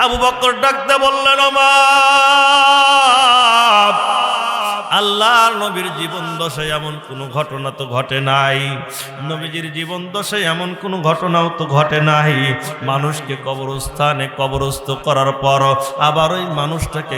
আবু বকর ডাকতে বললেন, ও মা, আল্লাহর নবীর জীবন দশায় এমন কোনো ঘটনা তো ঘটে নাই, নবীজির জীবন দশায় এমন কোনো ঘটনাও তো ঘটে নাই মানুষকে কবরস্থানে কবরস্থ করার পর আবার ওই মানুষটাকে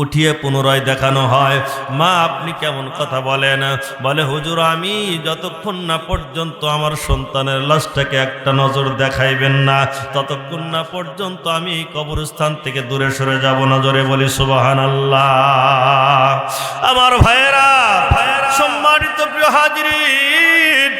উঠিয়ে পুনরায় দেখানো হয়। মা, আপনি কেমন কথা বলেন? বলে, হুজুর, আমি যতক্ষণ না পর্যন্ত আমার সন্তানের লাশটাকে একটা নজর দেখাইবেন না, ততক্ষণ না পর্যন্ত আমি এই কবরস্থান থেকে দূরে সরে যাব না। জোরে বলি সুবহানাল্লাহ। আমার ভাইয়েরা, সম্মানিত প্রিয় হাজিরিন,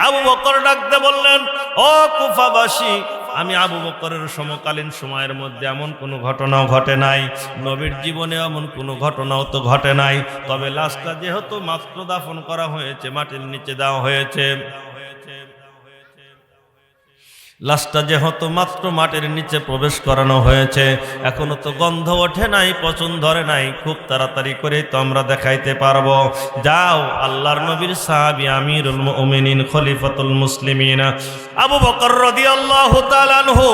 আবু বকর ডাকতে বললেন, ও কুফাবাসী, আমি আবু বকরের সমকালীন সময়ের মধ্যে এমন কোনো ঘটনাও ঘটে নাই, নবীর জীবনে এমন কোনো ঘটনাও তো ঘটে নাই। তবে লাশটা যেহেতু মাত্র দাফন করা হয়েছে, মাটির নিচে দেওয়া হয়েছে, লাশটা যেহেতু মাত্র মাটির নিচে প্রবেশ করানো হয়েছে, এখনো তো গন্ধ ওঠে নাই, পচন ধরে নাই, খুব তাড়াতাড়ি করেই তো আমরা দেখাইতে পারবো। যাও, আল্লাহর নবীর সাহাবী আমিরুল মুমিনিন খলিফাতুল মুসলিমিন আবু বকর রাদিয়াল্লাহু তাআলা আনহু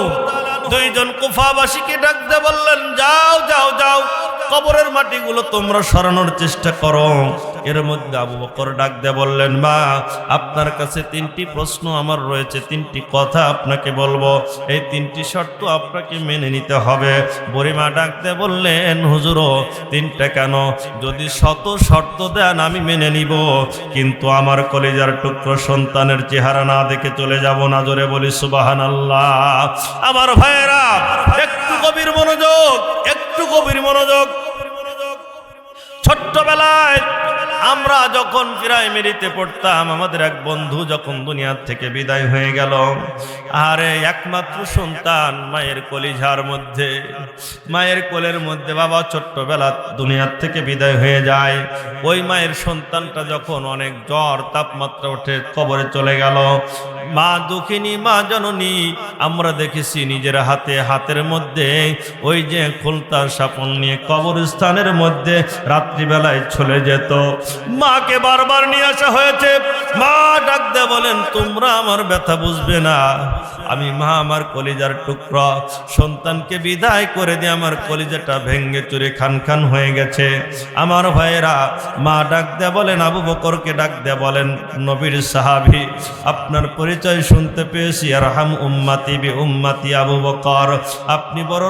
দুইজন কুফাবাসীকে ডাকতে বললেন, যাও যাও যাও, কবরের মাটিগুলো তোমরা সরানোর চেষ্টা করো। এর মধ্যে আবু বকর ডাকতে বললেন, মা, আপনার কাছে তিনটি প্রশ্ন আমার রয়েছে, তিনটি কথা আপনাকে বলবো, এই তিনটি শর্ত আপনাকে মেনে নিতে হবে। বুড়িমা ডাকতে বললেন, হুজুর, তিনটা কেন? যদি শত শর্ত দেন আমি মেনে নিব, কিন্তু আমার কলিজার টুকরো সন্তানের চেহারা না দেখে চলে যাব না। জোরে বলি সুবহানাল্লাহ। আমার ভাইয়েরা, একটু গভীর মনোযোগ, একটু গভীর মনোযোগ। ছোট্টবেলায় আমরা যখন প্রাইমারিতে পড়তাম, আমাদের এক বন্ধু যখন দুনিয়ার থেকে বিদায় হয়ে গেল, আরে একমাত্র সন্তান মায়ের কলিজার মধ্যে, মায়ের কোলের মধ্যে বাবা ছোট্টবেলা দুনিয়ার থেকে বিদায় হয়ে যায়। ওই মায়ের সন্তানটা যখন অনেক জ্বর তাপমাত্রা উঠে কবরে চলে গেল, মা দুঃখিনী, মা জননী, আমরা দেখেছি নিজের হাতের মধ্যে ওই যে খুলতার সাপন নিয়ে কবরস্থানের মধ্যে রাত্রিবেলায় চলে যেত। মাকে বারবার নিয়ে আসা হয়েছে। মা ডাকতে বলেন, তোমরা আমার ব্যথা বুঝবে না, আমি মা, আমার কলিজার টুকরা সন্তানকে বিদায় করে দিয়ে আমার কলিজাটা ভেঙ্গে চুরে খান খান হয়ে গেছে। আমার ভাইয়েরা, মা ডাকতে বলেন, আবু বকরকে ডাকতে বলেন, নবীর সাহাবী, আপনার পরিচয় শুনতে পেয়েছি, আরহাম উম্মতি বি উম্মতি আবু বকর, আপনি বড়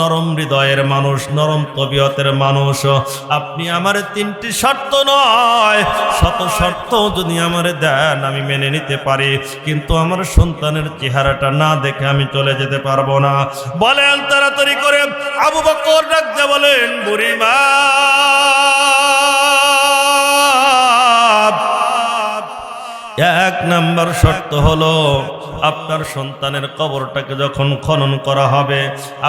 নরম হৃদয়ের মানুষ, নরম তবিয়তের মানুষ। আপনি আমার তিনটি শর্ত নয়, শত শর্ত যদি আমার দেন আমি মেনে নিতে পারি, কিন্তু আমার সন্তানের চেহারাটা না দেখে আমি চলে যেতে পারবো না। বলেন তাড়াতাড়ি করে। আবু বকর ডাকতে বলেন, বুড়িমা, এক নাম্বার শর্ত হলো, আপনার সন্তানের কবরটাকে যখন খনন করা হবে,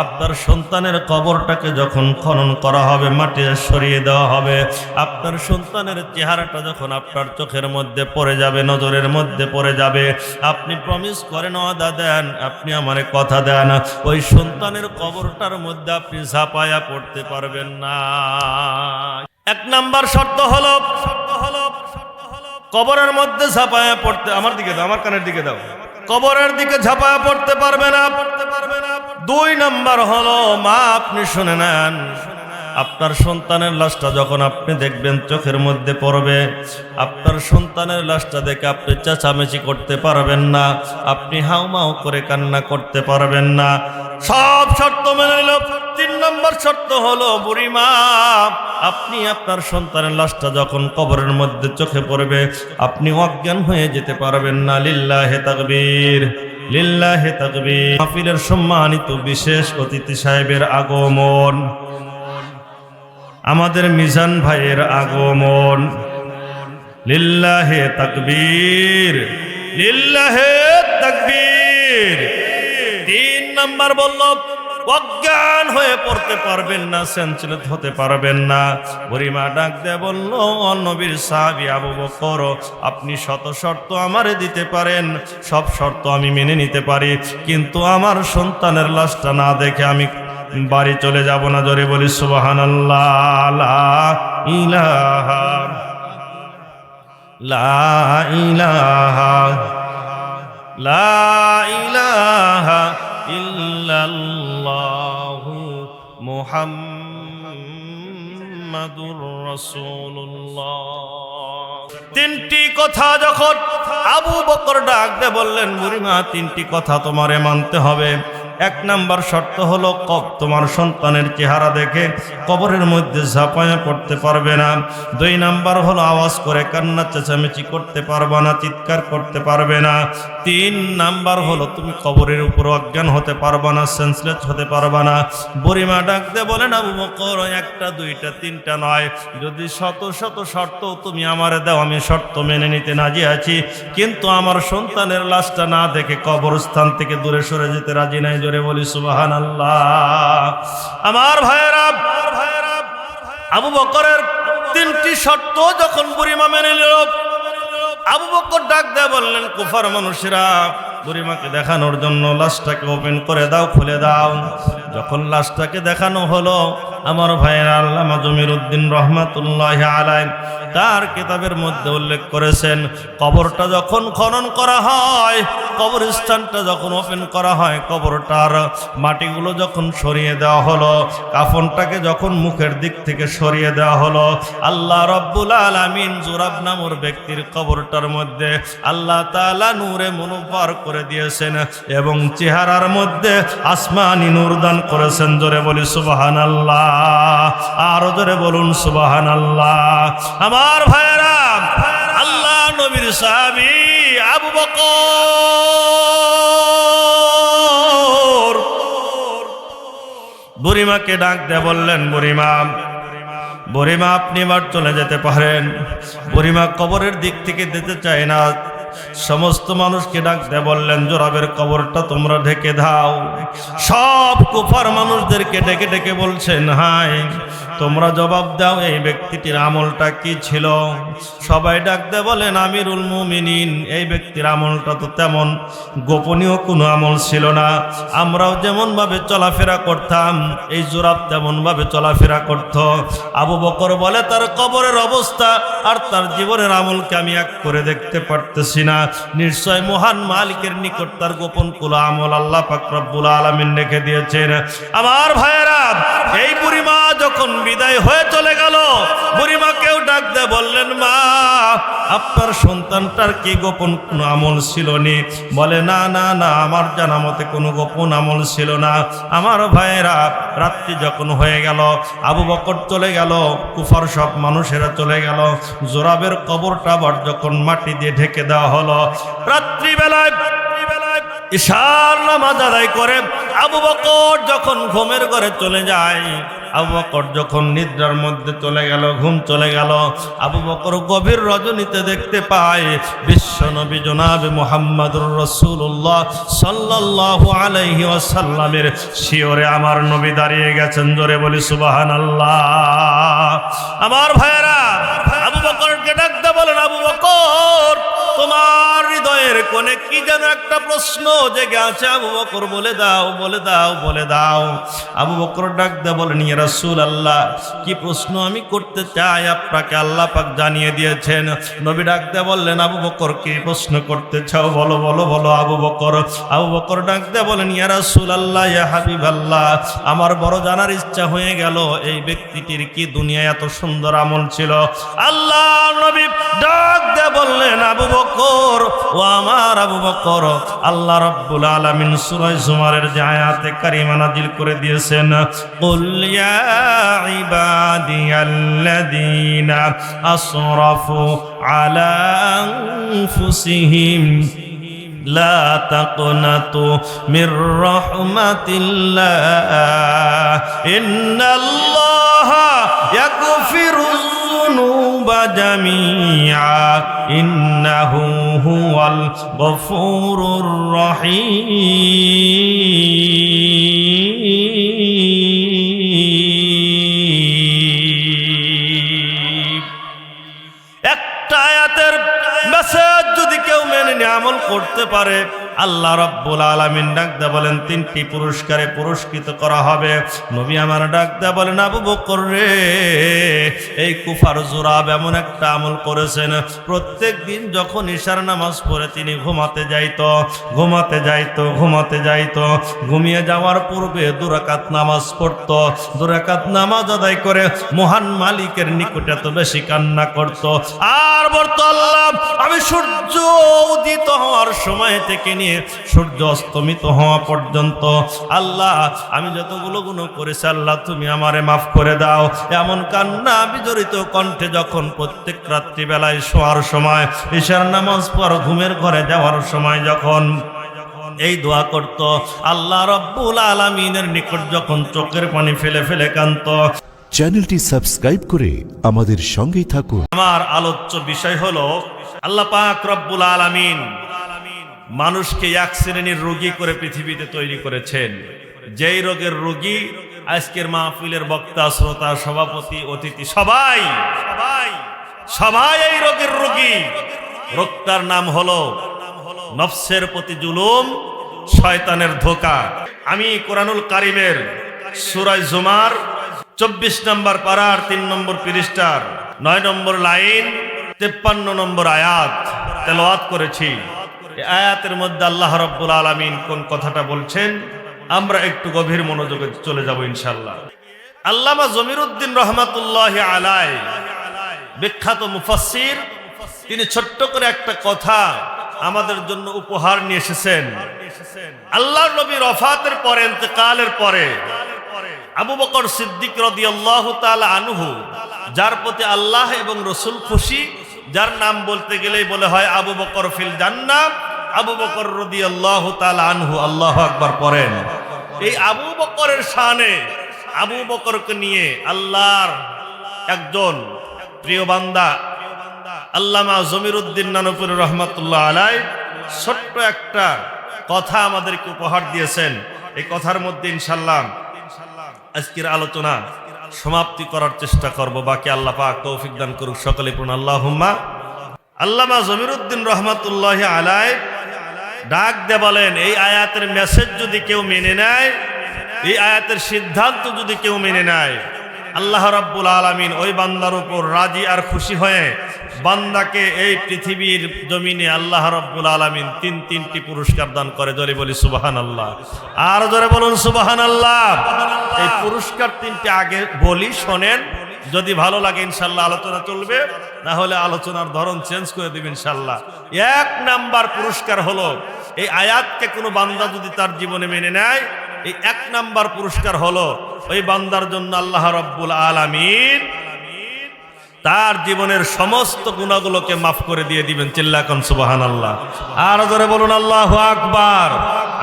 আপনার সন্তানের কবরটাকে যখন খনন করা হবে, মাটি সরিয়ে দেওয়া হবে, আপনার সন্তানের চেহারাটা যখন আপনার চোখের মধ্যে পড়ে যাবে, নজরের মধ্যে পড়ে যাবে, আপনি প্রমিস করেন, ওয়াদা দেন, আপনি আমারে কথা দেন, ওই সন্তানের কবরটার মধ্যে আপনি ঝাঁপায়া পড়তে পারবেন না। এক নাম্বার শর্ত হলো কবরের মধ্যে ঝাঁপায়া পড়তে, আমার দিকে দাও, আমার কানের দিকে দাও, কবরের দিকে ঝাঁপায়া পড়তে পারবে না। দুই নাম্বার হলো, মা আপনি শুনে নেন, আপনার সন্তানের লাশটা যখন আপনি দেখবেন চোখের মধ্যে পড়বে, আপনার সন্তানের লাশটা দেখে আপনি চেঁচামেচি করতে পারবেন না, আপনি হাউমাউ করে কান্না করতে পারবেন না। সব শর্ত মেনে নিল। তিন নম্বর শর্ত হলো, বুড়িমা, আপনি আপনার সন্তানের লাশটা যখন কবরের মধ্যে চোখে পড়বে, আপনি অজ্ঞান হয়ে যেতে পারবেন না। লিল্লাহে তাকবীর, লিল্লাহে তাকবীর। মাহফিলের সম্মানিত বিশেষ অতিথি সাহেবের আগমন, আমাদের মিজান ভাইয়ের আগমন। লিল্লাহে তাকবীর, লিল্লাহে তাকবীর। তিন নাম্বার বলল, অজ্ঞান হয়ে পড়তে পারবেন না, সেন্সলেস হতে পারবেন না। বুড়িমা ডাক দিয়ে বলল, নবীর সাহাবী আবু বকর, আপনি শত শর্ত আমারে দিতে পারেন, সব শর্ত আমি মেনে নিতে পারি, কিন্তু আমার সন্তানের লাশটা না দেখে আমি বাড়ি চলে যাব না। জোরে বলি সুবহানাল্লাহ। লা ইলাহা, লা ইলাহা, লা ইলাহা ইল্লাল্লাহ। ইল্লাল্লাহু মুহাম্মাদুর রাসূলুল্লাহ। তিনটি কথা যখন আবু বকর ডাক দিয়ে বললেন, বুড়িমা তিনটি কথা তোমারে মানতে হবে। এক নাম্বার শর্ত হলো তোমার সন্তানের চেহারা দেখে কবরের মধ্যে ঝাঁপায়া পড়তে পারবে না। দুই নাম্বার হলো আওয়াজ করে কান্না চেঁচামেচি করতে পারবে না, চিৎকার করতে পারবে না। তিন নাম্বার হলো তুমি কবরের উপর অজ্ঞান হতে পারবে না, সেন্সলেস হতে পারবে না। বুড়িমা ডাক দিয়ে বলেন, আবু বকর একটা দুইটা তিনটা নয়, যদি শত শত শর্ত তুমি আমারে দাও আমি শর্ত মেনে নিতে রাজি আছি, কিন্তু আমার সন্তানের লাশটা না দেখে কবরস্থান থেকে দূরে সরে যেতে রাজি নাই। জোরে বলি সুবহানাল্লাহ। আমার ভাইয়েরা, আবু বকরের তিনটি শর্ত যখন বুড়িমা মেনে নিল, আবু বকর ডাক দেয়া বললেন, কুফার মানুষেরা বুড়িমাকে দেখানোর জন্য লাশটাকে ওপেন করে দাও, খুলে দাও। যখন লাশটাকে দেখানো হলো, আমার ভাইয়েরা আল্লামা জমিরউদ্দিন রহমাতুল্লাহি আলাইহি তার কিতাবের মধ্যে উল্লেখ করেছেন, কবরটা যখন খনন করা হয়, কবরস্থানটা যখন ওপেন করা হয়, কবরটার মাটিগুলো যখন সরিয়ে দেওয়া হলো, কাফনটাকে যখন মুখের দিক থেকে সরিয়ে দেওয়া হলো, আল্লাহ রব্বুল আলামিন জুরাব নামর ব্যক্তির কবরটার মধ্যে আল্লাহ তাআলা নূরে মুনব্বর করে দিয়েছেন এবং চেহারার মধ্যে আসমানি নূর দান করেছেন। জোরে বলি সুবহানাল্লাহ, আরো জোরে বলুন সুবহানাল্লাহ। আমার ভাইয়েরা, আল্লাহ নবীর সাহাবী আবু বকর বুড়িমাকে ডাক দিয়ে বললেন, বুড়িমা আপনি এবার চলে যেতে পারেন। বুড়িমা কবরের দিক থেকে যেতে চায় না। সমস্ত মানুষকে ডাক দিয়ে বললেন, জোরাবের কবরটা তোমরা ঢেকে দাও। সব কুফার মানুষদেরকে ডেকে ডেকে বলছেন, হাই তোমরা জবাব দাও এই ব্যক্তিটির আমলটা কি ছিল। সবাই ডাক দিয়ে বলেন, আমিরুল মুমিনিন এই ব্যক্তির আমলটা তো তেমন গোপনীয় কোনো আমল ছিল না। আমরাও যেমন ভাবে চলাফেরা করতাম এই জোরাব তেমন ভাবে চলাফেরা করত। আবু বকর বলে, তার কবরের অবস্থা আর তার জীবনের আমলকে আমি এক করে দেখতে পারতেছি না। নিশ্চয় মহান মালিকের নিকট তার গোপন কুলা আমল আল্লাহ পাক রব্বুল আলামিন রেখে দিয়েছেন। আমার ভাইয়েরা, এই বুড়িমা যখন বিদায় হয়ে চলে গেল, বুড়িমাকেও ডাক দিয়ে বললেন, মা আপনার সন্তানটার কি গোপন কোনো আমল ছিল নি? বলে, না না না, আমার জানা মতে কোনো গোপন আমল ছিল না। আমার ভাইয়েরা, রাত্রি যখন হয়ে গেল, আবু বকর চলে গেল, কুফার সব মানুষেরা চলে গেল, জোরাবের কবরটা আবার যখন মাটি দিয়ে ঢেকে দেওয়া হলো, রাত্রিবেলায় ইশার নামাজ আদায় করে আবু বকর যখন ঘুমের ঘরে চলে যায়, আবু বকর যখন নিদ্রার মধ্যে চলে গেল, ঘুম চলে গেল, আবু বকর গভীর রজনীতে দেখতে পায় বিশ্ব নবী জনাবে মুহাম্মদুর রাসূলুল্লাহ সাল্লাল্লাহু আলাইহি ওয়াসাল্লামের শিয়রে আমার নবী দাঁড়িয়ে গেছেন। জোরে বলি সুবহানাল্লাহ। আমার ভাইয়েরা, আবু বকরকে ডাকতে বলেন, আবু বকর তোমার হৃদয়ের কোণে কি যেন একটা প্রশ্ন জেগে আছে, আবু বকর বলে দাও, বলে দাও, বলে দাও। আবু বকর ডাক দে বলেন, ইয়া রাসূলুল্লাহ কি প্রশ্ন আমি করতে চাই আপনাকে আল্লাহ পাক জানিয়ে দিয়েছেন। নবী ডাক দে বললেন, আবু বকর কি প্রশ্ন করতে চাও, বলো বলো বলো আবু বকর। আবু বকর ডাক দে বলেন, ইয়া রাসূলুল্লাহ, ইয়া হাবিবাল্লাহ, আমার বড় জানার ইচ্ছা হয়ে গেল এই ব্যক্তিটির কি দুনিয়ায় এত সুন্দর আমল ছিল। আল্লাহ নবী ডাক দে বললেন, আবু বকর, ও আমার আবু বকর, আল্লাহ রাব্বুল আলামিন সূরা জুমারের যে আয়াতে কারিমা নাজিল করে দিয়েছেন, কুল ইয়া ইবাদিয়াল্লাযীনা আসরাফু আলা আনফুসিহিম লা তাকনাতু মির রাহমাতিল্লাহ ইন্নাল্লাহা ইয়াগফিরুয যুনুবা জামিআ ইন্নাহু হুয়াল গফুরুর রহিম। একটা আয়াতের মেসেজ যদি কেউ মেনে নিয়ে আমল করতে পারে, আল্লাহ রাব্বুল আলামিন ডাক দিয়ে বলেন তিনটি পুরস্কারে পুরস্কৃত করা হবে। নবী আমার ডাক দিয়ে বলেন আবু বকর রে, এই কুফার জুরাব এমন একটা আমল করেছেন, প্রত্যেক দিন যখন ইশার নামাজ পড়ে তিনি ঘুমাতে যাইতো, ঘুমিয়ে যাওয়ার পূর্বে 2 রাকাত নামাজ পড়তো, 2 রাকাত নামাজ আদায় করে মহান মালিকের নিকটে এত বেশি কান্না করত আর বলতো আল্লাহ আমি সূর্য উদিত হওয়ার সময় থেকে নিয়ে সূর্য অস্তমিত হওয়া পর্যন্ত আল্লাহ আমি যতগুলো গুনাহ করেছি আল্লাহ তুমি আমারে মাফ করে দাও। এমন কান্না বিজড়িত কণ্ঠে যখন প্রত্যেক রাত্রিবেলায় শোয়ার সময় ইশার নামাজ পর ঘুমের ঘরে যাওয়ার সময় যখন এই দোয়া করত, আল্লাহ রাব্বুল আলামিনের নিকট যখন চোখের পানি ফেলে ফেলে কাঁদত। চ্যানেলটি সাবস্ক্রাইব করে আমাদের সঙ্গেই থাকুন। আমার আলোচ্য বিষয় হলো আল্লাহ পাক রব্বুল আলামিন মানুষকে এক শ্রেণীর রোগী করে পৃথিবীতে তৈরি করেছেন, যেই রোগের রোগী আজকের মাহফিলের বক্তা শ্রোতা সভাপতি অতিথি সবাই এই রোগের রোগী। রোগটার নাম হলো নফসের প্রতি জুলুম, শয়তানের ধোঁকা। আমি কোরআনুল কারীমের সূরা জুমার 24 নম্বর পারার 3 নম্বর পৃষ্ঠার 9 নম্বর লাইন 53 নম্বর আয়াত তেলাওয়াত করেছি। এই আয়াতের মধ্যে আল্লাহ রাব্বুল আলামিন কোন কথাটা বলছেন আমরা একটু গভীর মনোযোগে চলে যাব ইনশাআল্লাহ। আল্লামা জমিরুদ্দিন রাহমাতুল্লাহি আলাইহি বিখ্যাত মুফাসসির, তিনি ছোট্ট করে একটা কথা আমাদের জন্য উপহার নিয়ে এসেছেন। আল্লাহর নবীর ওফাতের পরে, ইন্তেকালের পরে আবু বকর সিদ্দিক রাদিয়াল্লাহু তাআলা আনহু, যার প্রতি আল্লাহ এবং রাসূল খুশি, যার নাম বলতে গেলেই বলে হয় আবু বকর ফিল জান্নাহ, আবু বকর রাদিয়াল্লাহু তাআলা আনহু, আল্লাহু আকবার পড়েন। এই আবু বকরের শানে, আবু বকরকে নিয়ে আল্লাহর একজন প্রিয় বান্দা আল্লামা জমিরুদ্দিন নানুপুরি রহমাতুল্লাহ আলাইহি ছোট্ট একটা কথা আমাদেরকে উপহার দিয়েছেন। এই কথার মধ্যে ইনশাআল্লাহ আজকের আলোচনা সমাপ্তি করার চেষ্টা করব। বাকি আল্লাহ পাক তৌফিক দান করুক, সকলে পড়ুন আল্লাহুম্মা। আল্লামা জমিরুদ্দিন রহমাতুল্লাহি আলাইহি ডাক দিয়ে বলেন এই আয়াতের মেসেজ যদি কেউ মেনে নেয়, এই আয়াতের সিদ্ধান্ত যদি কেউ মেনে নেয়, আল্লাহ রাব্বুল আলামিন ওই বান্দার উপর রাজি আর খুশি হয়ে বান্দাকে এই পৃথিবীর জমিনে আল্লাহ রাব্বুল আলামিন তিনটি পুরস্কার দান করে। জোরে বলি সুবহানাল্লাহ, আর জোরে বলুন সুবহানাল্লাহ। এই পুরস্কার 3টি আগে বলি, শোনেন, যদি ভালো লাগে ইনশাআল্লাহ আলোচনা চলবে, না হলে আলোচনার ধরন চেঞ্জ করে দিবেন ইনশাআল্লাহ। 1 নাম্বার পুরস্কার হলো এই আয়াতকে কোনো বান্দা যদি তার জীবনে মেনে নেয়, এই 1 নাম্বার পুরস্কার হলো ওই বান্দার জন্য আল্লাহ রাব্বুল আলামিন তার জীবনের সমস্ত গুনাহগুলোকে মাফ করে দিয়ে দিবেন। চিল্লা কোন সুবহানাল্লাহ, আর জোরে বলুন আল্লাহু আকবার।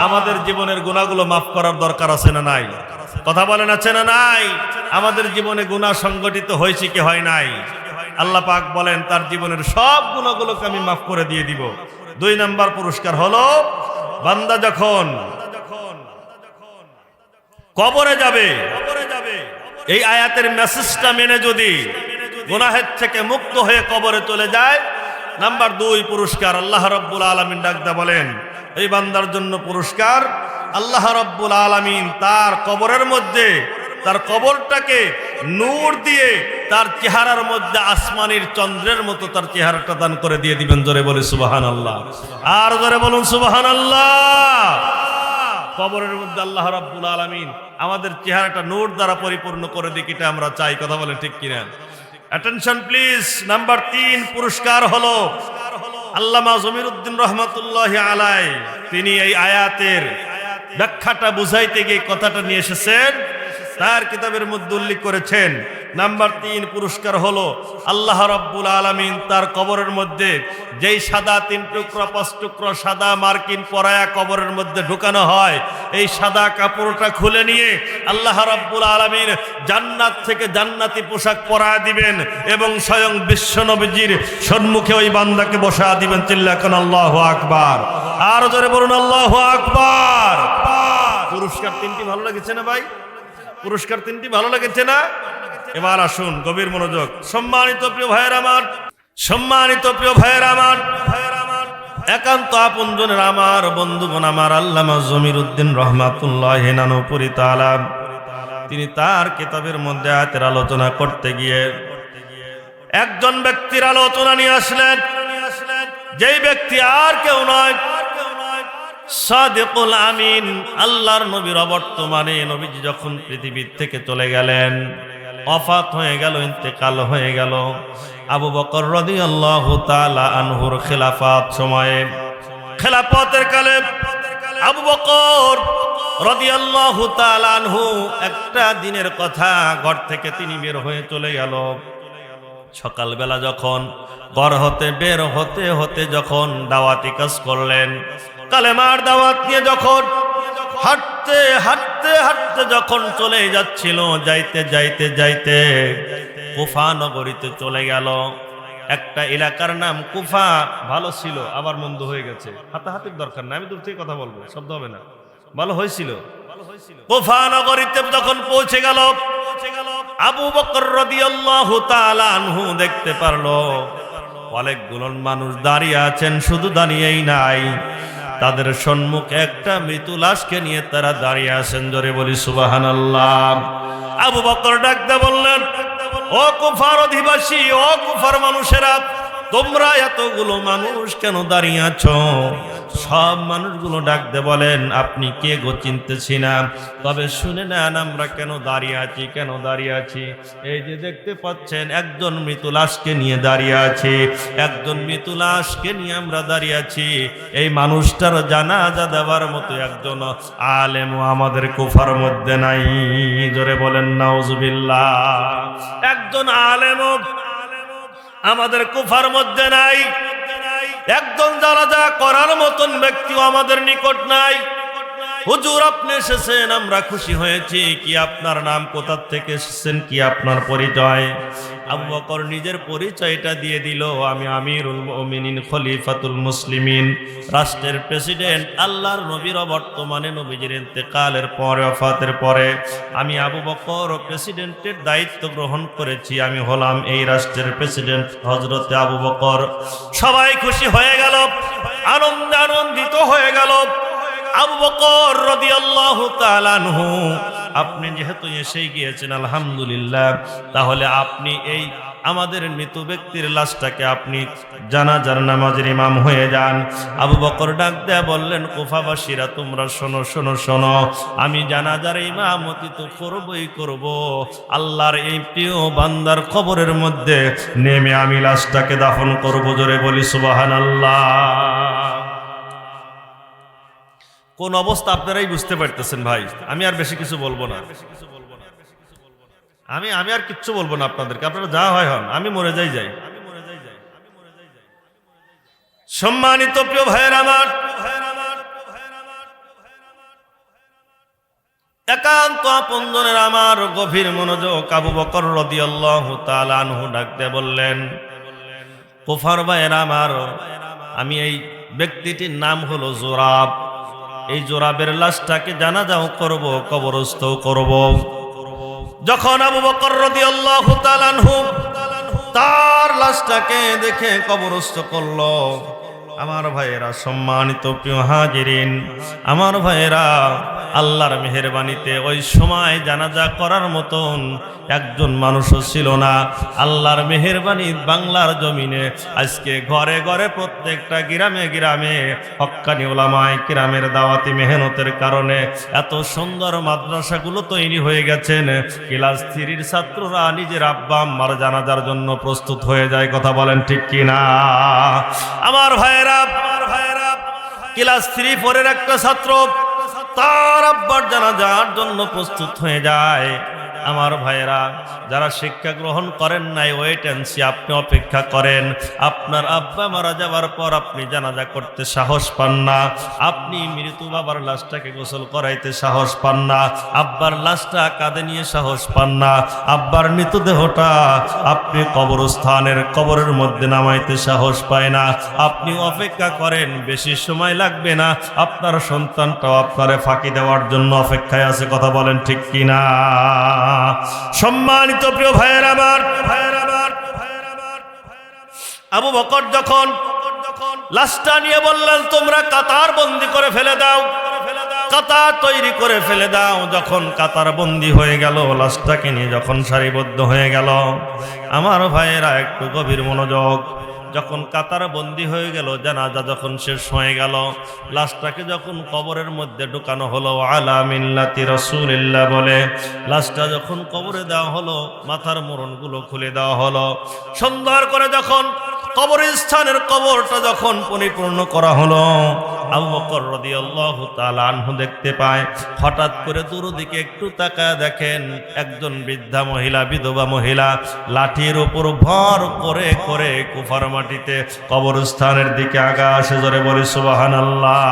আমাদের জীবনের গুনাহগুলো মাফ করার দরকার আছে না নাই? কথা বলেন আছে না নাই? আমাদের জীবনে গুনাহ সংগঠিত হয়েছে কি হয় নাই? আল্লাহ পাক বলেন তার জীবনের সব গুনাহগুলোকে আমি মাফ করে দিয়ে দিব। 2 নাম্বার পুরস্কার হলো বান্দা যখন কবরে যাবে, এই আয়াতের মেসেজটা মেনে যদি গুনাহের থেকে মুক্ত হয়ে কবরে চলে যায়, নাম্বার 2 পুরস্কার আল্লাহ রাব্বুল আলামিন ডাক দিয়ে বলেন এই বান্দার জন্য পুরস্কার, আল্লাহ রাব্বুল আলামিন তার কবরের মধ্যে তার কবরটাকে নূর দিয়ে তার চেহারার মধ্যে আসমানের চন্দ্রের মতো তার চেহারাটা দান করে দিয়ে দিবেন। জোরে বলি সুবহানাল্লাহ, আর জোরে বলুন সুবহানাল্লাহ। কবরের মধ্যে আল্লাহ রাব্বুল আলামিন আমাদের চেহারাটা নূর দ্বারা পরিপূর্ণ করে দিক, এটা আমরা চাই। কথা বলেন ঠিক কিনা? Attention please. নাম্বার 3 পুরস্কার হলো আল্লামা জমিরুদ্দিন রহমাতুল্লাহি আলাইহি তিনি এই আয়াতের ব্যাখ্যাটা বুঝাইতে গিয়ে কথাটা নিয়ে এসেছেন, তার কিতাবের মধ্যে উল্লেখ করেছেন। নাম্বার 3 পুরস্কার হলো আল্লাহ রাব্বুল আলামিন তার কবরের মধ্যে যেই সাদা 3 টুকরা 5 টুকরা সাদা মার্কিন পরায়া কবরের মধ্যে ঢুকানো হয়, এই সাদা কাপড়টা খুলে নিয়ে আল্লাহ রাব্বুল আলামিন জান্নাত থেকে জান্নাতি পোশাক পরায়া দিবেন এবং স্বয়ং বিশ্ব নবীজির সম্মুখে ওই বান্দাকে বসা দিবেন। চিল্লাকান আল্লাহু আকবার, আর জোরে বলুন আল্লাহু আকবার। পুরস্কার 3টি ভালো লেগেছে না ভাই? পুরস্কার 3টি ভালো লেগেছে না? এবার আসুন গভীর মনোযোগ। সম্মানিত প্রিয় ভাইয়ের আমার, একান্ত আপনজনের আমার বন্ধুগণ আমার আল্লামা জমিরউদ্দিন রহমাতুল্লাহি নানুপুরি তাআলা তিনি তার কিতাবের মধ্যে আয়াতের আলোচনা করতে গিয়ে একজন ব্যক্তির আলোচনা নিয়ে আসলেন, যেই ব্যক্তি আর কেউ নয়, সাদিকুল আমিন, আল্লাহর নবীর অবর্তমানে নবীজি যখন পৃথিবীর থেকে চলে গেলেন, ওফাত হয়ে গেল, ইন্তেকাল হয়ে গেল, আবু বকর রাদিয়াল্লাহু তাআলা আনহুর খেলাফত সময়ে, খেলাফতের কালে আবু বকর রাদিয়াল্লাহু তাআলা আনহু একটা দিনের কথা, ঘর থেকে তিনি বের হয়ে চলে গেল। সকালবেলা যখন ঘর হতে বের হতে হতে যখন দাওয়াতি কাজ করলেন, কালেমার দাওয়াত নিয়ে যখন হাঁটতে হাঁটতে হাঁটতে যখন চলে যাচ্ছিল, যাইতে যাইতে যাইতে কুফা নগরীতে চলে গেল। একটা এলাকার নাম কুফা, ভালো ছিল আবার মন্দ হয়ে গেছে, হাতাহাতির দরকার না, আমি দূর থেকে কথা বলবো, শব্দ হবে না, ভালো হয়েছিল। কুফা নগরীতে যখন পৌঁছে গেল, আবু বকর রাদিয়াল্লাহু তাআলা আনহু দেখতে পারলো অনেকগুলো মানুষ দাঁড়িয়ে আছেন, শুধু দাঁড়িয়েই নাই, তাদের সম্মুখে একটা মৃত লাশকে নিয়ে তারা দাঁড়িয়ে আছেন। জোরে বলি সুবহানাল্লাহ। আবু বকর ডাকতে বললেন, ও কুফার অধিবাসী, ও কুফার মানুষেরা, তোমরা এতগুলো মানুষ কেন দাঁড়িয়ে আছো? সব মানুষগুলো ডাকতে বলেন, আপনি কে গো চিনতেছি না, তবে শুনে নেন আমরা কেন দাঁড়িয়ে আছি, কেন দাঁড়িয়ে আছি। এই যে দেখতে পাচ্ছেন একজন মৃত লাশকে নিয়ে দাঁড়িয়ে আছি, একজন মৃত লাশকে নিয়ে আমরা দাঁড়িয়ে আছি। এই মানুষটার জানাজা দেওয়ার মতো একজন আলেমও আমাদের কুফার মধ্যে নাই। জোরে বলেন নাউজুবিল্লাহ। একজন আলেমও আমাদের কুফার মধ্যে নাই, একজন জানাজা করার মতন ব্যক্তিও আমাদের নিকট নাই। হুজুর আপনি এসেছেন, আমরা খুশি হয়েছি। কি আপনার নাম, কোথা থেকে এসেছেন, কি আপনার পরিচয়? আবু বকর নিজের পরিচয়টা দিয়ে দিল, আমি আমিরুল মুমিনিন খলিফাতুল মুসলিমিন, রাষ্ট্রের প্রেসিডেন্ট, আল্লাহর নবীর বর্তমানে নবীজির ইন্তেকালের পরে, ওফাতের পরে আমি আবু বকর প্রেসিডেন্টের দায়িত্ব গ্রহণ করেছি, আমি হলাম এই রাষ্ট্রের প্রেসিডেন্ট হযরতে আবু বকর। সবাই খুশি হয়ে গেল, আনন্দিত হয়ে গেল। আবু বকর রাদিয়াল্লাহু তাআলা আনহু, আপনি যেহেতু এসেই গিয়েছেন আলহামদুলিল্লাহ, তাহলে আপনি এই আমাদের মৃত ব্যক্তির লাশটাকে আপনি জানাজার নামাজের ইমাম হয়ে যান। আবু বকর ডাক দেয়া বললেন, কুফাবাসীরা তোমরা শোনো শোনো শোনো, আমি জানাজার ইমামতি তো করবই করব, আল্লাহর এই প্রিয় বান্দার কবরের মধ্যে নেমে আমি লাশটাকে দাফন করব। জোরে বলি সুবহানাল্লাহ। কোন অবস্থা আপনারাই বুঝতে পারতেছেন ভাই, আমি আর বেশি কিছু বলবো না, আমি আর কিচ্ছু বলবো না আপনাদেরকে, আপনারা যা হয় হন, আমি মরে যাই। সম্মানিত প্রিয় ভাইয়ের আমার, একান্ত আপনজনের আমার গভীর মনোযোগ, আবু বকর রাদিয়াল্লাহু তাআলা আনহু ডাকতে বললেন, কুফার ভাইয়ের আমার, আমি এই ব্যক্তিটির নাম হলো জোরাব, এই জোরাবের লাশটাকে জানাজাও করব, কবরস্থও করব। যখন আবু বকর রাদিয়াল্লাহু তাআলা আনহু তার লাশটাকে দেখে কবরস্থ করলো, আমার ভাইয়েরা, সম্মানিত প্রিয় হাজিরিন, আমার ভাইয়েরা, আল্লাহর মেহেরবানিতে ওই সময় জানাজা করার মতন একজন মানুষও ছিল না। আল্লাহর মেহেরবানি বাংলার জমিনে আজকে ঘরে ঘরে প্রত্যেকটা গ্রামে গ্রামে হক্কানি উলামায়ে কিরামের দাওয়াতি মেহনতের কারণে এত সুন্দর মাদ্রাসাগুলো তৈরি হয়ে গেছেন। ক্লাস 3-র ছাত্ররা নিজের আব্বা আম্মার জানাজার জন্য প্রস্তুত হয়ে যায়। কথা বলেন ঠিক কিনা? আমার ভাইয়েরা, ক্লাস 3-4-এর একটা ছাত্র তার আব্বার জানাজার জন্য প্রস্তুত হয়ে যায়। আমার ভাইয়েরা, যারা শিক্ষা গ্রহণ করেন নাই, ওয়েট এন্ড সি, আপনি অপেক্ষা করেন। আপনার আব্বা মারা যাওয়ার পর আপনি জানাজা করতে সাহস পান না, আপনি মৃত বাবার লাশটাকে গোসল করাইতে সাহস পান না, আব্বার লাশটা কাঁধে নিয়ে সাহস পান না, আব্বার মৃতদেহটা আপনি কবরস্থানের কবরের মধ্যে নামাইতে সাহস পায় না। আপনি অপেক্ষা করেন, বেশি সময় লাগবে না, আপনার সন্তানটাও আপনারে ফাঁকি দেওয়ার জন্য অপেক্ষায় আছে। কথা বলেন ঠিক কিনা? সম্মানিত প্রিয় ভাইয়ের আমার, আবু বকর যখন লাশটা নিয়ে বললেন তোমরা কাতার বন্দি করে ফেলে দাও, কাতার তৈরি করে ফেলে দাও। যখন কাতার বন্দি হয়ে গেল, লাশটাকে নিয়ে যখন সারিবদ্ধ হয়ে গেল, আমার ভাইয়েরা একটু গভীর মনোযোগ। যখন কাতার বন্দি হয়ে গেল, জানাজা যখন শেষ হয়ে গেল, লাশটাকে যখন কবরের মধ্যে ঢুকানো হলো, আলা মিল্লাতি রাসূলিল্লাহ বলে লাশটা যখন কবরে দেওয়া হলো, মাথার মোড়নগুলো খুলে দেওয়া হলো, সুন্দর করে যখন কবরস্থানের কবরটা যখন পরিপূর্ণ করা হলো, আবু বকর রাদিয়াল্লাহু তাআলা আনহু দেখতে পায়, হঠাৎ করে দুরদিকে একটু তাকায় দেখেন একজন বৃদ্ধা মহিলা, বিধবা মহিলা লাঠির উপর ভর করে করে কুফার মাটিতে কবরস্থানের দিকে আগাছে। জোরে বলি সুবহানাল্লাহ।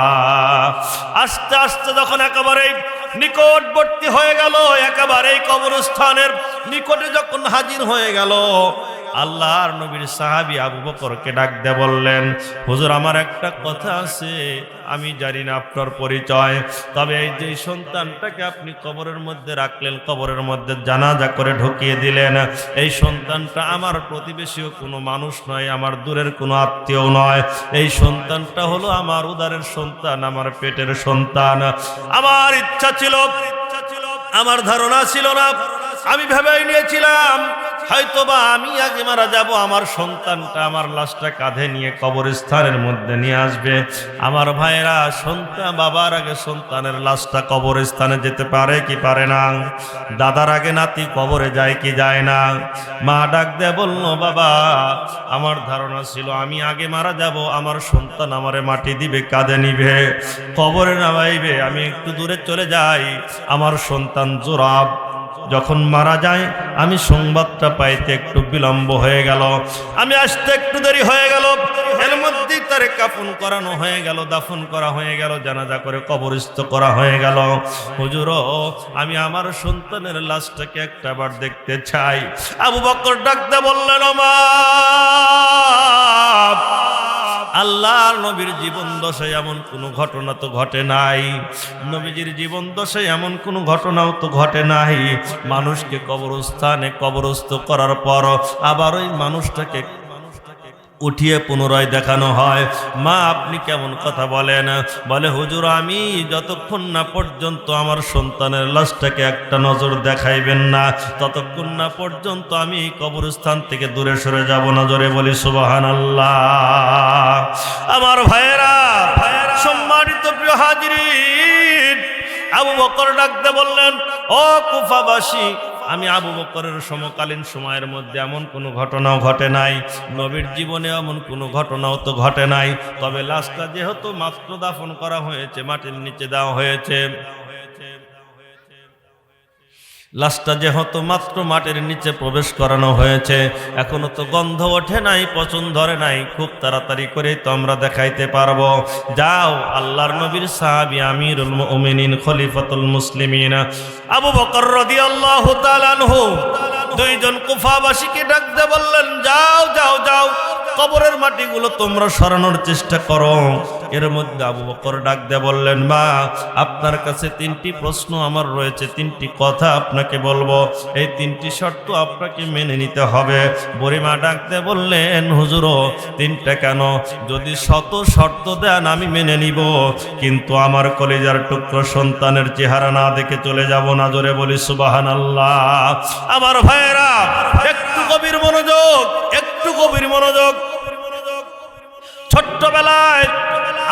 আস্তে আস্তে যখন একেবারে নিকটবর্তী হয়ে গেল, একেবারে কবরস্থানের নিকটে যখন হাজির হয়ে গেল, আল্লাহর নবীর সাহাবী আবু বকরকে ডাক দিয়ে বললেন, হুজুর আমার একটা কথা আছে, আমি জানি না আপনার পরিচয়, তবে এই যে সন্তানটাকে আপনি কবরের মধ্যে রাখলেন, কবরের মধ্যে জানাজা করে ঢুকিয়ে দিলেন, এই সন্তানটা আমার প্রতিবেশীও কোনো মানুষ নয়, আমার দূরের কোনো আত্মীয় নয়, এই সন্তানটা হলো আমার উদারের সন্তান, আমার পেটের সন্তান। আমার ইচ্ছা ছিল, আমার ধারণা ছিল না, আমি ভেবেই নিয়েছিলাম হয়তোবা আমি আগে মারা যাব, আমার সন্তানটা আমার লাশটা কাঁধে নিয়ে কবরস্থানের মধ্যে নিয়ে আসবে। আমার ভাইয়েরা, সন্তান বাবার আগে সন্তানের লাশটা কবরস্থানে যেতে পারে কি পারে না? দাদার আগে নাতি কবরে যায় কি যায় না? মা ডাক দেয় বলল, বাবা আমার ধারণা ছিল আমি আগে মারা যাব, আমার সন্তান আমারে মাটি দিবে, কাঁধে নিবে, কবরে নামাইবে, আমি একটু দূরে চলে যাই। আমার সন্তান জোরাব যখন মারা যায়, আমি সংবাদটা পাইতে একটু বিলম্ব হয়ে গেল, আমি আসতে একটু দেরি হয়ে গেল, এর মধ্যেই তারে কাফন করানো হয়ে গেল, দাফন করা হয়ে গেল, জানাজা করে কবরস্থ করা হয়ে গেল। হুজুর আমি আমার সন্তানের লাশটাকে একটাবার দেখতে চাই। আবু বকর ডাকতে বললেন, মা আল্লাহর নবীর জীবন দশায় এমন কোনো ঘটনা তো ঘটে নাই, নবীজির জীবন দশায় এমন কোনো ঘটনাও তো ঘটে নাই, মানুষকে কবরস্থানে কবরস্থ করার পর আবার ওই মানুষটাকে উঠিয়ে পুনরায় দেখানো হয়। মা আপনি কেমন কথা বলেন? বলে, হুজুর আমি যতক্ষণ না পর্যন্ত আমার সন্তানের লাশটাকে একটা নজর দেখাইবেন না, ততক্ষণ না পর্যন্ত আমি কবরস্থান থেকে দূরে সরে যাব না। জোরে বলি সুবহানাল্লাহ। আমার ভাইয়েরা, সম্মানিত প্রিয় হাজিরিন, আবু বকর ডাকতে বললেন, ও কুফাবাসী, আমি আবু বকরের সমকালীন সময়ের মধ্যে এমন কোনো ঘটনাও ঘটে নাই, নবীর জীবনে এমন কোনো ঘটনাও তো ঘটে নাই, তবে লাশটা যেহেতু মাত্র দাফন করা হয়েছে, মাটির নিচে দেওয়া হয়েছে, লাশটা যেহেতু মাত্র মাটির নিচে প্রবেশ করানো হয়েছে, এখনো তো গন্ধ ওঠে নাই, পচন ধরে নাই, খুব তাড়াতাড়ি করে তো আমরা দেখাইতে পারবো। যাও আল্লাহর নবীর সাহাবী আমিরুল মুমিনিন খলিফাতুল মুসলিমিন আবু বকর রাদিয়াল্লাহু তাআলা আনহু দুইজন কুফাবাসীকে ডাকতে বললেন, যাও যাও যাও, কবরের মাটিগুলো তোমরা সরানোর চেষ্টা করো। এর মধ্যে আবু বকর ডাক দিয়ে বললেন, মা আপনার কাছে তিনটি প্রশ্ন আমার রয়েছে, তিনটি কথা আপনাকে বলবো, এই তিনটি শর্ত আপনাকে মেনে নিতে হবে। বুড়িমা ডাক দিয়ে বললেন, হুজুর তিনটা কেন? যদি শত শর্ত দেন আমি মেনে নিব, কিন্তু আমার কলিজার টুকরো সন্তানের চেহারা না দেখে চলে যাব না। জোরে বলি সুবহানাল্লাহ। আমার ভাইয়েরা একটু গভীর মনোযোগ, একটু গভীর মনোযোগ। ছোট্টবেলায়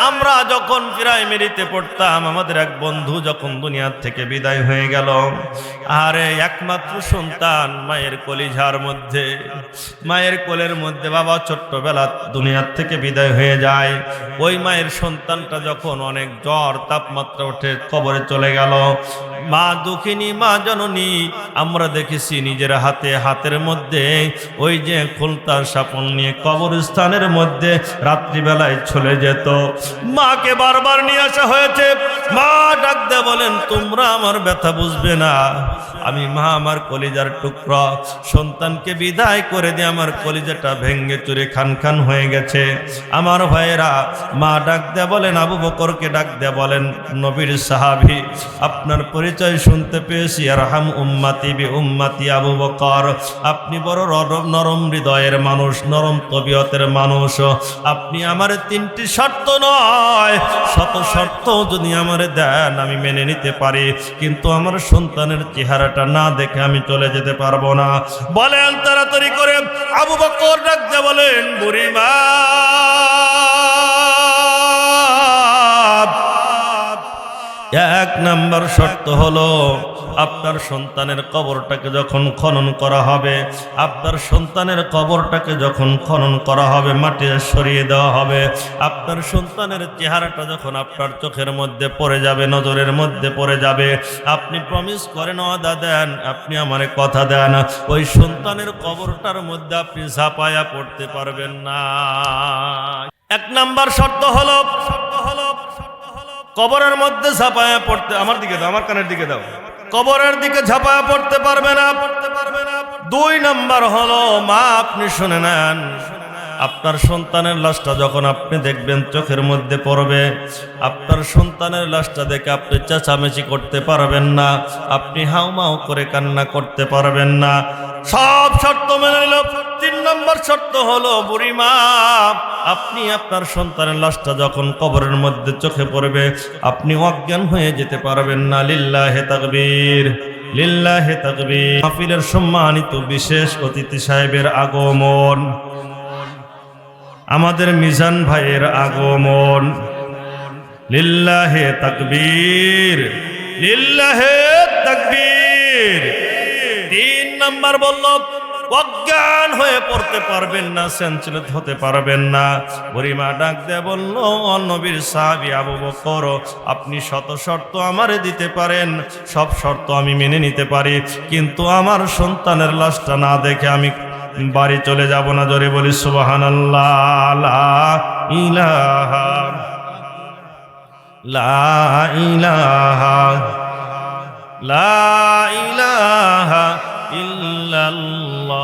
আমরা যখন প্রাইমারিতে পড়তাম, আমাদের এক বন্ধু যখন দুনিয়ার থেকে বিদায় হয়ে গেল, আরে একমাত্র সন্তান মায়ের কলিজার মধ্যে, মায়ের কোলের মধ্যে বাবা ছোট্টবেলা দুনিয়ার থেকে বিদায় হয়ে যায়। ওই মায়ের সন্তানটা যখন অনেক জ্বর তাপমাত্রা উঠে কবরে চলে গেল, মা দুঃখিনী, মা জননী, আমরা দেখেছি নিজের হাতের মধ্যে ওই যে খুলতার সাপন নিয়ে কবরস্থানের মধ্যে রাত্রিবেলায় চলে যেত। মাকে বারবার নিয়ে আসা হয়েছে। মা ডাক দিয়ে বলেন, তোমরা আমার ব্যথা বুঝবে না, আমি মা আমার কলিজার টুকরা সন্তানকে বিদায় করে দিয়ে আমার কলিজাটা ভেঙ্গে চুরে খান খান হয়ে গেছে। আমার ভাইয়েরা, মা ডাক দিয়ে বলেন, আবু বকরকে ডাক দিয়ে বলেন, নবীর সাহাবী আপনার পরিচয় শুনতে পেয়েছি, আরহাম উম্মাত রাহমাতি বি উম্মতি আবু বকর, আপনি বড় নরম হৃদয়ের মানুষ, নরম তবিয়তের মানুষ, আপনি আমার তিনটি শর্ত নয় শত শর্ত যদি আমারে দেন আমি মেনে নিতে পারি, কিন্তু আমার সন্তানের চেহারাটা না দেখে আমি চলে যেতে পারবো না। বলেন তাড়াতাড়ি করে। আবু বকর ডাকতে বলেন, বুড়িমা এক নাম্বার শর্ত হলো আপনার সন্তানের কবরটাকে যখন খনন করা হবে, আপনার সন্তানের কবরটাকে যখন খনন করা হবে, মাটি সরিয়ে দেওয়া হবে, আপনার সন্তানের চেহারাটা যখন আপনার চোখের মধ্যে পড়ে যাবে, নজরের মধ্যে পড়ে যাবে, আপনি প্রমিস করেন, ওয়াদা দেন, আপনি আমারে কথা দেন, ওই সন্তানের কবরটার মধ্যে আপনি ঝাঁপায়া পড়তে পারবেন না। এক নাম্বার শর্ত হলো কবরের মধ্যে ঝাঁপায়া পড়তে, আমার দিকে দাও, আমার কানের দিকে দাও, কবরের দিকে ঝাঁপায়া পড়তে পারবে না। দুই নাম্বার হলো, মা আপনি শুনে নেন, আপনার সন্তানের লাশটা যখন আপনি দেখবেন চোখের মধ্যে পড়বে, আপনার সন্তানের লাশটা দেখে আপনি চেঁচামেচি করতে পারবেন না, আপনি হাউমাউ করে কান্না করতে পারবেন না। সব শর্ত মেনে নিল। তিন নম্বর শর্ত হলো, বুড়িমা আপনি আপনার সন্তানের লাশটা যখন কবরের মধ্যে চোখে পড়বে আপনি অজ্ঞান হয়ে যেতে পারবেন না। লিল্লাহে তাকবীর, লিল্লাহে তাকবীর। মাহফিলের সম্মানিত বিশেষ অতিথি সাহেবের আগমন, আমাদের মিজান ভাইয়ের আগমন। লিল্লাহে তাকবীর, লিল্লাহে তাকবীর। তিন নাম্বার বলল, অজ্ঞান হয়ে পড়তে পারবেন না, সেন্সলেস হতে পারবেন না। বুড়িমা ডাক দিয়ে বলল, নবীর সাহাবী আবু বকর আপনি শত শর্ত আমারে দিতে পারেন, সব শর্ত আমি মেনে নিতে পারি, কিন্তু আমার সন্তানের লাশটা না দেখে আমি বাড়ি চলে যাব না। জোরে বলি সুবহানাল্লাহ। লা ইলাহা লা ইলাহা লা ইলাহা ইল্লাল্লাহু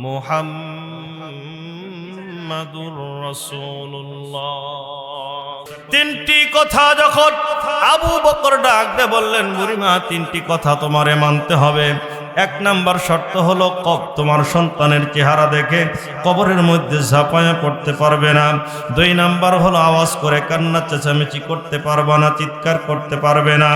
মুহাম্মাদুর রাসূলুল্লাহ। তিনটি কথা যখন আবু বকর ডাক দিয়ে বললেন, বুড়িমা তিনটি কথা তোমারে মানতে হবে। এক নাম্বার শর্ত হলো তোমার সন্তানের চেহারা দেখে কবরের মধ্যে ঝাঁপায়া পড়তে পারবে না। দুই নাম্বার হলো আওয়াজ করে কান্না চেঁচামেচি করতে পারবে না, চিৎকার করতে পারবে না।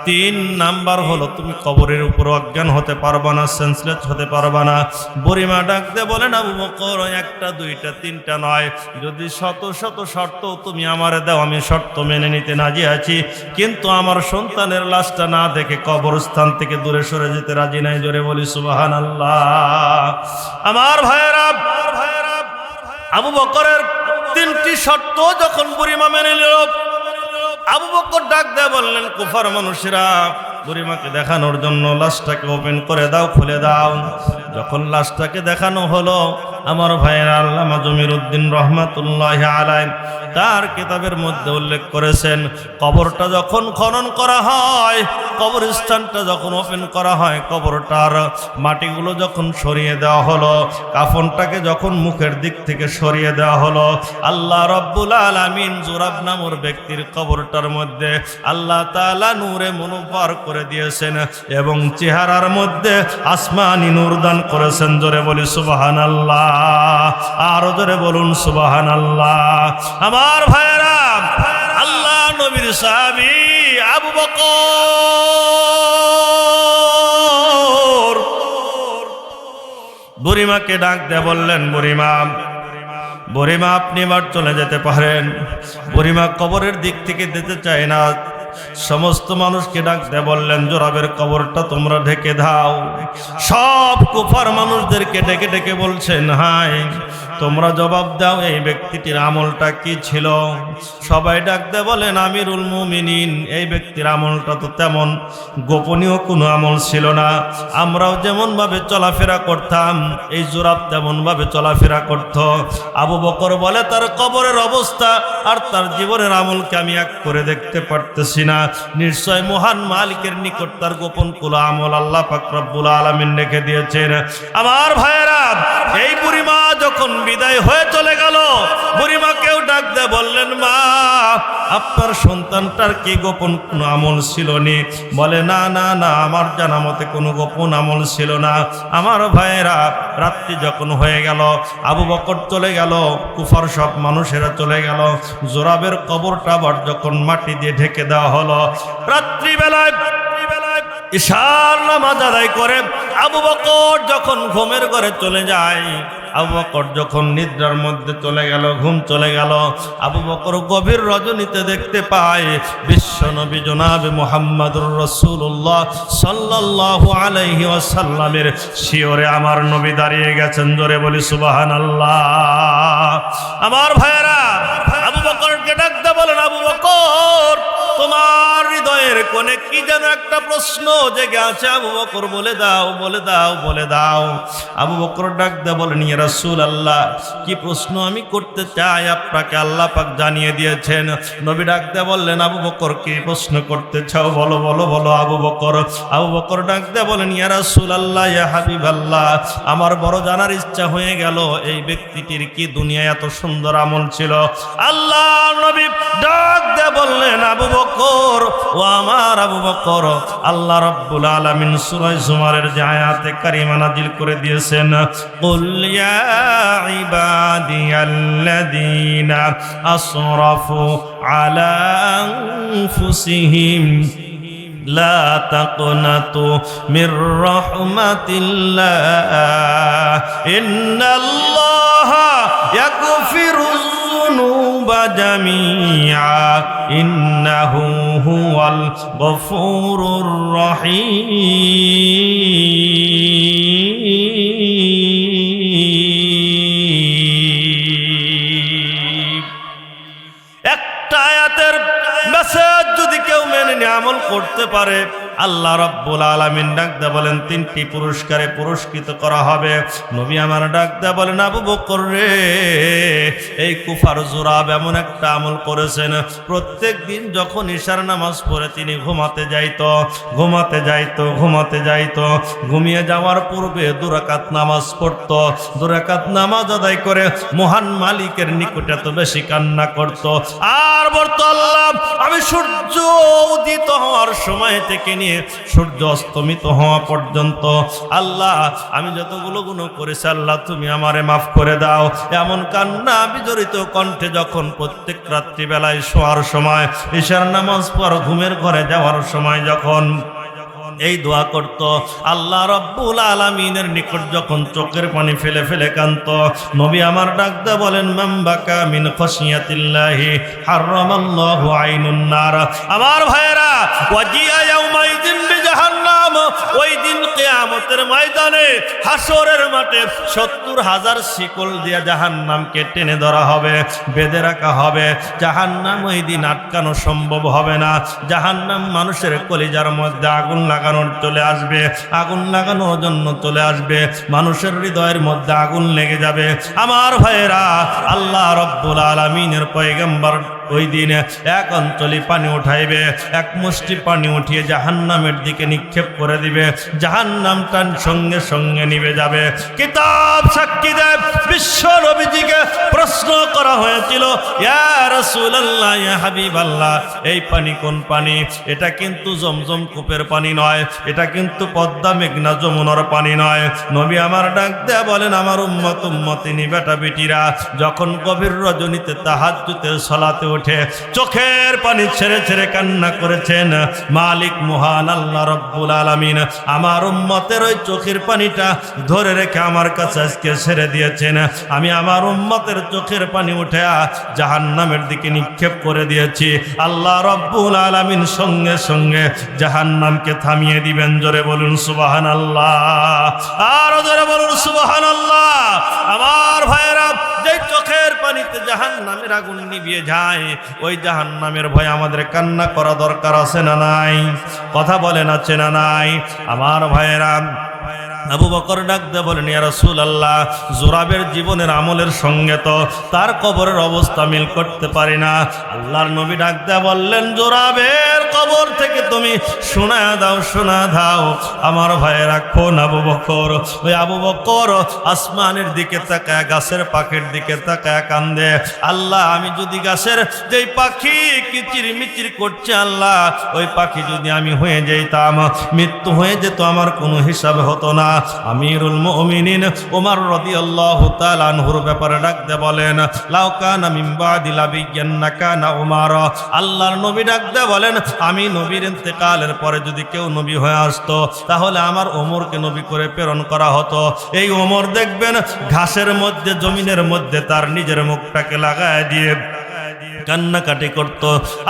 তিন নাম্বার হলো তুমি কবরের উপর অজ্ঞান হতে পারবে না, সেন্সলেস হতে পারবে না। বুড়িমা ডাকতে বলেন, আবু বকর একটা দুইটা তিনটা নয়, যদি শত শত শর্ত তুমি আমারে দাও আমি শর্ত মেনে নিতে রাজি আছি, কিন্তু আমার সন্তানের লাশটা না দেখে কবরস্থান থেকে দূরে সরে যেতে রাজি নাই। জোরে বলি সুবহানাল্লাহ। আমার ভাইয়েরা, আবু বকরের তিনটি শর্ত যখন বুড়িমা মেনে নিল, আবু বকর ডাক দেয়া বললেন, কুফার মানুষেরা বুড়িমাকে দেখানোর জন্য লাশটাকে ওপেন করে দাও, খুলে দাও। যখন লাশটাকে দেখানো হলো, আমার ভাইয়েরা আল্লামা জমিরউদ্দিন রহমাতুল্লাহি আলাইহি তার কিতাবের মধ্যে উল্লেখ করেছেন, কবরটা যখন খনন করা হয়, কবরস্থানটা যখন ওপেন করা হয়, কবরটার মাটিগুলো যখন সরিয়ে দেওয়া হলো, কাফনটাকে যখন মুখের দিক থেকে সরিয়ে দেওয়া হলো, আল্লাহ রাব্বুল আলামিন জুরাব নামের ব্যক্তির কবরটার মধ্যে আল্লাহ তাআলা নূরে মুনব্বর করে দিয়েছেন এবং চেহারার মধ্যে আসমানি নূর দান করেছেন। জোরে বলি সুবহানাল্লাহ, আরো জোরে বলুন সুবহানাল্লাহ। আমার ভাইয়েরা, আল্লাহ নবীর সাহাবী আবু বকর বুড়িমাকে ডাক দিয়ে বললেন, বুড়িমা আপনি এবার চলে যেতে পারেন। বুড়িমা কবরের দিক থেকে যেতে চায় না। সমস্ত মানুষকে ডাক দিয়ে বললেন, জোরাবের কবরটা তোমরা ঢেকে দাও। সব কুফার মানুষদেরকে ডেকে ডেকে বলছেন, হাই তোমরা জবাব দাও এই ব্যক্তিটির আমলটা কি ছিল। সবাই ডাক দিয়ে বলেন, আমিরুল মুমিনিন এই ব্যক্তির আমলটা তো তেমন গোপনীয় কোনো আমল ছিল না, আমরাও যেমন ভাবে চলাফেরা করতাম এই জোরাব তেমন ভাবে চলাফেরা করত। আবু বকর বলে, তার কবরের অবস্থা আর তার জীবনের আমলকে আমি এক করে দেখতে পারতেছি না, নিশ্চয় মহান মালিকের নিকট তার গোপন কোন আমল আল্লাহ পাক রব্বুল আলামিন রেখে দিয়েছেন। আমার ভাইয়েরা, এই বুড়িমা যখন বিদায় হয়ে চলে গেল, বুড়িমাকেও ডাক দিয়ে বললেন, মা আপনার সন্তানটার কি গোপন কোনো আমল ছিল নি? বলে, না না না, আমার জানা মতে কোনো গোপন আমল ছিল না। আমার ভাইয়েরা, রাত্রি যখন হয়ে গেল, আবু বকর চলে গেল, কুফার সব মানুষেরা চলে গেল, জোরাবের কবরটা আবার যখন মাটি দিয়ে ঢেকে দেওয়া হলো, রাত্রিবেলায় ইশার নামাজ আদায় করে আবু বকর যখন ঘুমের ঘরে চলে যায়, আবু বকর যখন নিদ্রার মধ্যে চলে গেল, ঘুম চলে গেল, আবু বকর গভীর রজনীতে দেখতে পায় বিশ্ব নবী জনাবে মুহাম্মদুর রাসূলুল্লাহ সাল্লাল্লাহু আলাইহি ওয়াসাল্লামের শিয়রে আমার নবী দাঁড়িয়ে গেছেন। জোরে বলি সুবহানাল্লাহ। আমার ভাইয়েরা, আবু বকরকে ডাকতে বলেন, আবু বকর তোমার হৃদয়ের কোণে কি যেন একটা প্রশ্ন জেগে আছে, আবু বকর বলে দাও, বলে দাও, বলে দাও। আবু বকর ডাকতে বলেন, ইয়া রাসূলুল্লাহ, কি প্রশ্ন আমি করতে চাই আপনাকে আল্লাহ পাক জানিয়ে দিয়েছেন। নবী ডাকতে বললেন, আবু বকর কি প্রশ্ন করতে চাও, বলো বলো বলো আবু বকর। আবু বকর ডাকতে বলেন, ইয়া রাসূলুল্লাহ, ইয়া হাবিবাল্লাহ, আমার বড় জানার ইচ্ছা হয়ে গেল এই ব্যক্তিটির কি দুনিয়ায় এত সুন্দর আমল ছিল। আল্লাহ নবী ডাকতে বললেন, আবু বকর, ও আমার আবু বকর, আল্লাহ রাব্বুল আলামিন সূরা জুমারের যে আয়াতে কারিমা নাজিল করে দিয়েছেন, কুল ইয়া ইবাদিয়াল্লাযীনা আসরাফু আলা আনফুসিহিম লা তাকনাতু মির রাহমাতিল্লাহ ইন্নাল্লাহা ইয়াগফিরুয যুনুবা জামিআ ইন্নাহু হুয়াল গফুরুর রহিম। একটা আয়াতের মেসেজ যদি কেউ মেনে নিয়ে আমল করতে পারে, আল্লাহ রাব্বুল আলামিন ডাকতে বলেন তিনটি পুরস্কারে পুরস্কৃত করা হবে। নবী আমার ডাকতে বলেন, আবু বকর রে, এই কুফার জোরাব এমন একটা আমল করেছেন, প্রত্যেক দিন যখন ইশার নামাজ পড়ে তিনি ঘুমাতে যাইতো, ঘুমাতে যাইতো, ঘুমাতে যাইতো, ঘুমিয়ে যাওয়ার পূর্বে 2 রাকাত নামাজ পড়তো, 2 রাকাত নামাজ আদায় করে মহান মালিকের নিকটে এত বেশি কান্না করত, আর বলতো, আল্লাহ আমি সূর্য উদিত হওয়ার সময় থেকে নিয়ে সূর্য অস্তমিত হওয়া পর্যন্ত আল্লাহ আমি যতগুলো গুনাহ করেছি, আল্লাহ তুমি আমারে মাফ করে দাও। এমন কান্না বিজড়িত কণ্ঠে যখন প্রত্যেক রাত্রিবেলায় শোয়ার সময়, ইশার নামাজ পর ঘুমের ঘরে যাওয়ার সময় যখন এই দোয়া করত, আল্লাহ রাব্বুল আলামিনের নিকট যখন চোখের পানি ফেলে ফেলে কাঁদত, নবী আমার ডাকতে বলেন, মান বাকা মিন খাশিয়াতিল্লাহি হারামাল্লাহু আইনুন নার। আমার ভাইয়েরা, ওয়াজিয়া ইয়াউমাইযিন বিজাহান্নাম, ওই দিন কিয়ামতের ময়দানে হাসরের মাঠে 70,000 শিকল দিয়ে জাহান্নামকে টেনে ধরা হবে, বেঁধে রাখা হবে। জাহান্নাম ওই দিন আটকানো সম্ভব হবে না। জাহান্নাম মানুষের কলিজার মধ্যে আগুন লাগানোর চলে আসবে, আগুন লাগানোর জন্য চলে আসবে, মানুষের হৃদয়ের মধ্যে আগুন লেগে যাবে। আমার ভাইয়েরা, আল্লাহ রাব্বুল আলামিনের পয়গম্বর ওই দিন এক অঞ্চলে পানি উঠাইবে, এক মুষ্টি পানি উঠিয়ে জাহান্নামের দিকে নিক্ষেপ করে দিবে, জাহান্নামটা সঙ্গে সঙ্গে নিভে যাবে। কিতাব সাক্ষী দেয়, বিশ্ব নবীজিকে প্রশ্ন করা হয়েছিল, ইয়া রাসূলুল্লাহ, ইয়া হাবিবাল্লাহ, এই পানি কোন পানি? এটা কিন্তু জমজম কূপের পানি নয়, এটা কিন্তু পদ্মা মেঘনা যমুনার পানি নয়। নবী আমার ডাক দেয়া বলেন, আমার উম্মত উম্মতিনী বেটা বেটিরা যখন গভীর রজনীতে তাহাজ্জুদের সালাতে উঠে চোখের পানি ছেড়ে ছেড়ে কান্না করেছেন, মালিক মহান আল্লাহ রাব্বুল আলামিন আমার উম্মতের ওই চোখের পানিটা ধরে রেখে আমার কাছে আজকে ছেড়ে দিয়েছেন। আমি আমার উম্মতের চোখের পানি উঠে জাহান্নামের দিকে নিক্ষেপ করে দিয়েছি। আল্লাহ রাব্বুল আলামিন সঙ্গে সঙ্গে জাহান্নামকে থামিয়ে দিবেন। জোরে বলুন সুবহানাল্লাহ, আর জোরে বলুন সুবহানাল্লাহ। আমার ভাইয়েরা, যে চোখের পানিতে জাহান্নামের আগুন নিভিয়ে যায়, ওই জাহান্নামের ভয় আমাদের কান্না করা দরকার আছে না নাই? কথা বলেন, আছে না নাই? আমার ভাইয়েরা, আবু বকর ডাকতে বলেন, ইয়া রাসূলুল্লাহ, জোরাবের জীবনের আমলের সঙ্গে তো তার কবরের অবস্থা মিল করতে পারি না। আল্লাহর নবী ডাকতে বললেন, জোরাবের কবর থেকে তুমি শোনা দাও আমার ভাইয়েরা। কোন আবু বকর? ওই আবু বকর আসমানের দিকে তাকায়, গাছের পাখির দিকে তাকায় কান্দে, আল্লাহ আমি যদি গাছের যেই পাখি কিচির মিচির করছে আল্লাহ, ওই পাখি যদি আমি হয়ে যাইতাম, মৃত্যু হয়ে যেত, আমার কোনো হিসাব হতো না। আমিরুল মুমিনিন ওমর রাদিয়াল্লাহু তাআলা আনহুর ব্যাপারে ডাকতে বলেন, লাউ কানা মিন বাদি লাবিয়ান্না কানা উমর। আল্লাহর নবী ডাকতে বলেন, আমি নবীর ইন্তেকালের পরে যদি কেউ নবী হয়ে আসতো, তাহলে আমার ওমরকে নবী করে প্রেরণ করা হতো। এই ওমর দেখবেন ঘাসের মধ্যে, জমিনের মধ্যে তার নিজের মুখটাকে লাগায় দিয়ে কান্নাকাটি করত,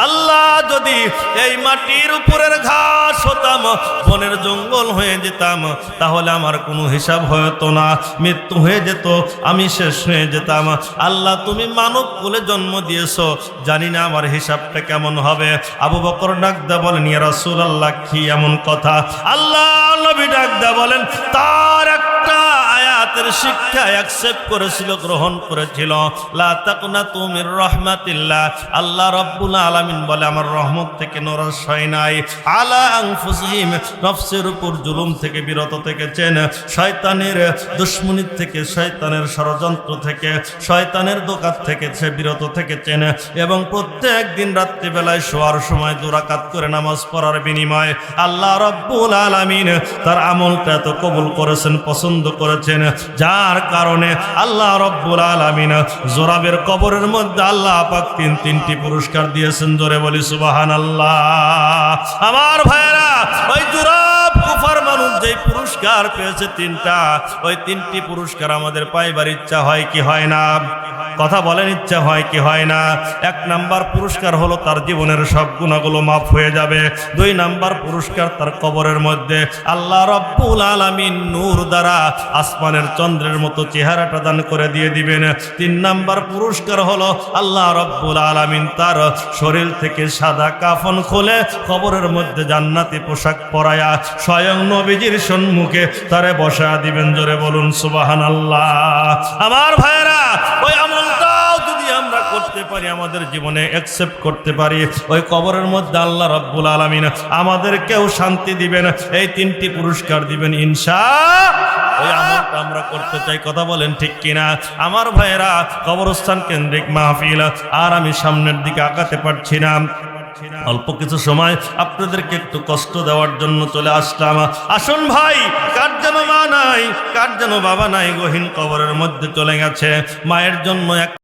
আল্লাহ যদি এই মাটির উপরের ঘাস হতাম, বনের জঙ্গল হয়ে যেতাম, তাহলে আমার কোনো হিসাব হতো না, মৃত্যু হয়ে যেত, আমি শেষ হয়ে যেতাম। আল্লাহ তুমি মানব কুলে জন্ম দিয়েছো, জানি না আমার হিসাবটা কেমন হবে। আবু বকর ডাকদা বলেন, ইয়া রাসূলুল্লাহ কি এমন কথা? আল্লাহ নবী ডাকদা বলেন, তার একটা আয়াতের শিক্ষা অ্যাকসেপ্ট করেছিল, গ্রহণ করেছিল, লা তাকনাতু মির রাহমাতিল্লাহ। আল্লাহ রাব্বুল আলামিন বলে আমার রহমত থেকে নরাশ হয় নাই। আলা আনফুসিহিম, নফসের উপর জুলুম থেকে বিরত থেকেছেন, শয়তানের দুশমনি থেকে, শয়তানের ষড়যন্ত্র থেকে, শয়তানের দোকাত থেকে সে বিরত থেকেছেন, এবং প্রত্যেক দিন রাত্রিবেলায় শোয়ার সময় 2 রাকাত করে নামাজ পড়ার বিনিময়ে আল্লাহ রাব্বুল আলামিন তার আমলটা তো কবুল করেছেন, পছন্দ করেছেন, যার কারণে আল্লাহ রাব্বুল আলামিন জোরাবের কবরের মধ্যে আল্লাহ পাক তিনটি পুরস্কার দিয়েছেন। জোরে বলি সুবহানাল্লাহ। আমার ভাইরা, ওই জোরাব কুফার মানুষ যেই পুরস্কার পেয়েছে 3টা, ওই 3টি পুরস্কার আমাদের পাইবার ইচ্ছা হয় কি হয় না? কথা বলেন, ইচ্ছা হয় কি হয় না? 1 নাম্বার পুরস্কার হলো তার জীবনের সব গুনাহগুলো মাফ হয়ে যাবে। 2 নাম্বার পুরস্কার তার কবরের মধ্যে আল্লাহ রাব্বুল আলামিন নূর দ্বারা আসমানের চন্দ্রের মতো চেহারাটা দান করে দিয়ে দিবেন। 3 নাম্বার পুরস্কার হলো আল্লাহ রাব্বুল আলামিন তার শরীর থেকে সাদা কাফন খুলে কবরের মধ্যে জান্নাতি পোশাক পরায়া স্বয়ং নবীজির সম্মুখে তারে বসা দিবেন। জোরে বলুন সুবহানাল্লাহ। আমার ভাইরা, ওই আমলটাও যদি আমরা করতে পারি, আমাদের জীবনে অ্যাকসেপ্ট করতে পারি, ওই কবরের মধ্যে আল্লাহ রাব্বুল আলামিন আমাদেরকেও শান্তি দিবেন, এই 3টি পুরস্কার দিবেন ইনশাআল্লাহ। ওই আমলটা আমরা করতে চাই, কথা বলেন ঠিক কিনা? আমার ভাইরা, কবরস্থান কেন্দ্রিক মাহফিল, আর আমি সামনের দিকে আগাতে পারছি না। অল্প কিছু সময় আপনাদেরকে একটু কষ্ট দেওয়ার জন্য চলে আসলাম। আসুন ভাই, কার যেন মা নাই, কার যেন বাবা নাই, গহীন কবরের মধ্যে চলে গেছে, মায়ের জন্য এক